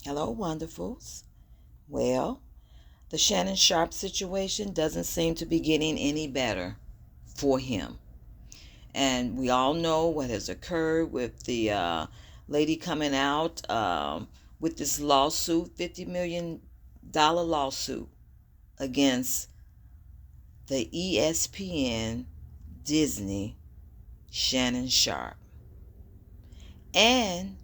Hello, wonderfuls. Well, the Shannon Sharpe situation doesn't seem to be getting any better for him. And we all know what has occurred with the lady coming out with this lawsuit, $50 million lawsuit against the ESPN Disney Shannon Sharpe. And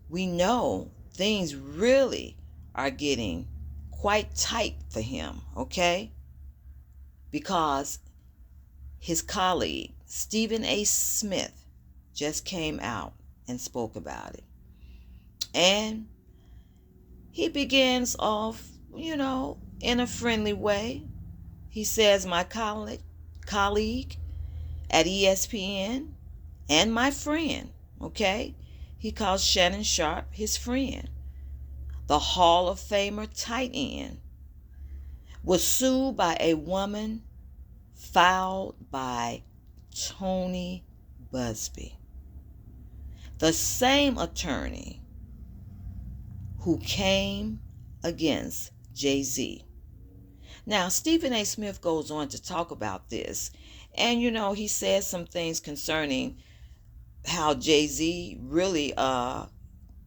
we know things really are getting quite tight for him, okay? Because his colleague, Stephen A. Smith, just came out and spoke about it. And he begins off, in a friendly way. He says, my colleague at ESPN and my friend, okay? He calls Shannon Sharpe his friend. The Hall of Famer tight end was sued by a woman filed by Tony Busby, the same attorney who came against Jay-Z. Now, Stephen A. Smith goes on to talk about this, and he says some things concerning how Jay-Z really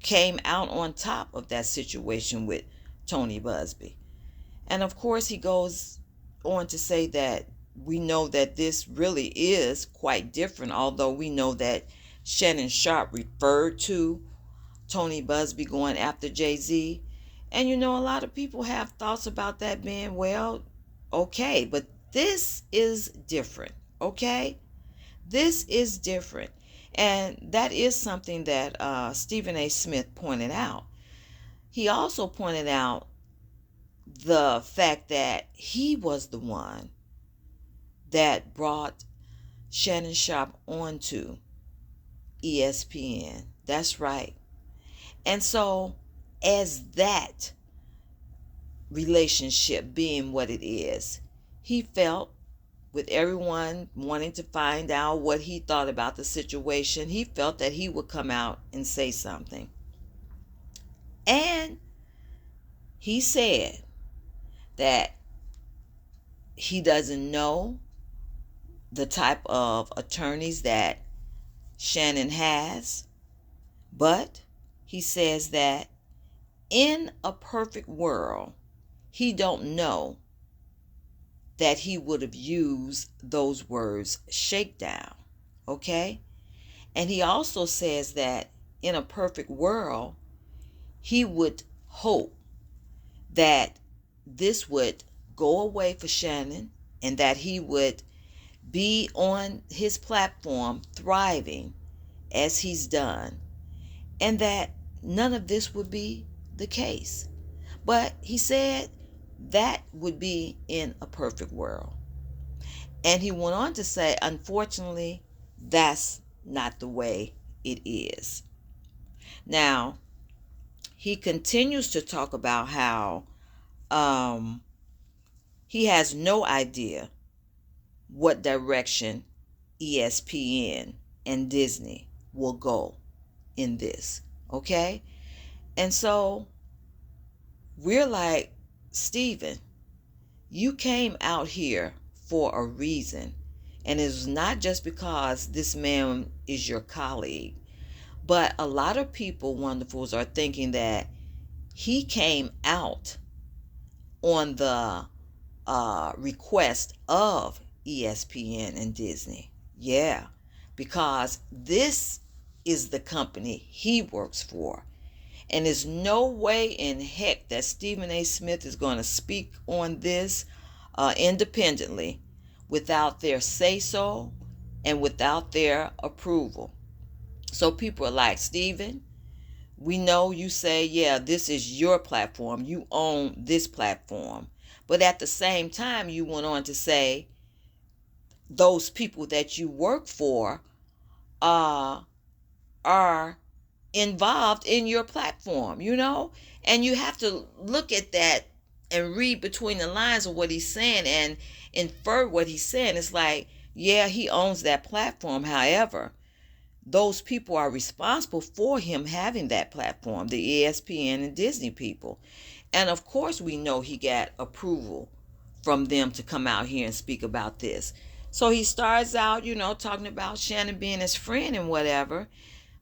came out on top of that situation with Tony Busby. And of course, he goes on to say that we know that this really is quite different, although we know that Shannon Sharpe referred to Tony Busby going after Jay-Z. And a lot of people have thoughts about that being, well, okay, but this is different, okay? This is different. And that is something that Stephen A. Smith pointed out. He also pointed out the fact that he was the one that brought Shannon Sharpe onto ESPN. That's right. And so, as that relationship being what it is, he felt, with everyone wanting to find out what he thought about the situation, he felt that he would come out and say something. And he said that he doesn't know the type of attorneys that Shannon has, but he says that in a perfect world, he don't know that he would have used those words, shakedown, okay? And he also says that in a perfect world, he would hope that this would go away for Shannon and that he would be on his platform thriving as he's done, and that none of this would be the case. But he said that would be in a perfect world. And he went on to say, unfortunately, that's not the way it is. Now, he continues to talk about how he has no idea what direction ESPN and Disney will go in this, okay? And so we're like, Stephen, you came out here for a reason. And it's not just because this man is your colleague. But a lot of people, wonderfuls, are thinking that he came out on the request of ESPN and Disney. Yeah, because this is the company he works for. And there's no way in heck that Stephen A. Smith is going to speak on this independently without their say-so and without their approval. So people are like, Stephen, we know you say, yeah, this is your platform. You own this platform. But at the same time, you went on to say those people that you work for are involved in your platform, and you have to look at that and read between the lines of what he's saying and infer what he's saying. It's like, yeah, he owns that platform. However, those people are responsible for him having that platform, the ESPN and Disney people. And of course, we know he got approval from them to come out here and speak about this. So he starts out, talking about Shannon being his friend and whatever.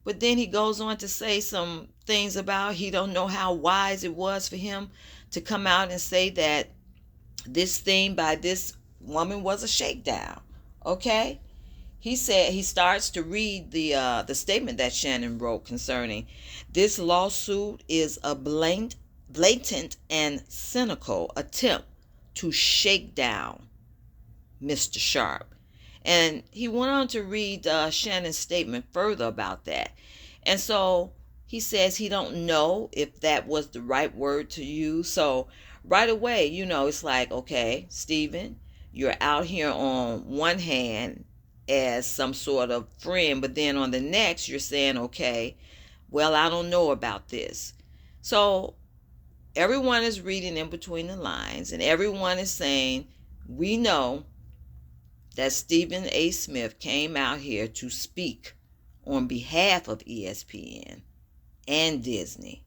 But then he goes on to say some things about he don't know how wise it was for him to come out and say that this thing by this woman was a shakedown. Okay? He said he starts to read the statement that Shannon wrote concerning this lawsuit is a blatant and cynical attempt to shake down Mr. Sharpe. And he went on to read Shannon's statement further about that. And so he says he don't know if that was the right word to use. So right away, it's like, okay, Stephen, you're out here on one hand as some sort of friend, but then on the next you're saying, okay, well, I don't know about this. So everyone is reading in between the lines, and everyone is saying, we know that Stephen A. Smith came out here to speak on behalf of ESPN and Disney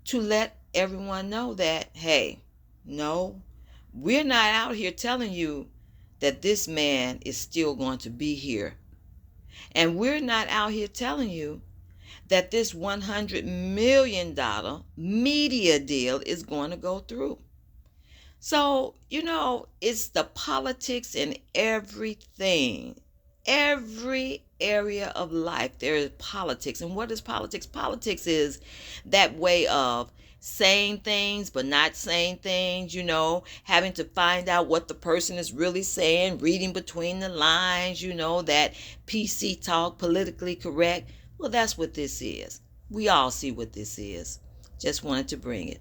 to let everyone know that, hey, no, we're not out here telling you that this man is still going to be here. And we're not out here telling you that this $100 million media deal is going to go through. So, it's the politics in everything. Every area of life, there is politics. And what is politics? Politics is that way of saying things but not saying things, having to find out what the person is really saying, reading between the lines, that PC talk, politically correct. Well, that's what this is. We all see what this is. Just wanted to bring it.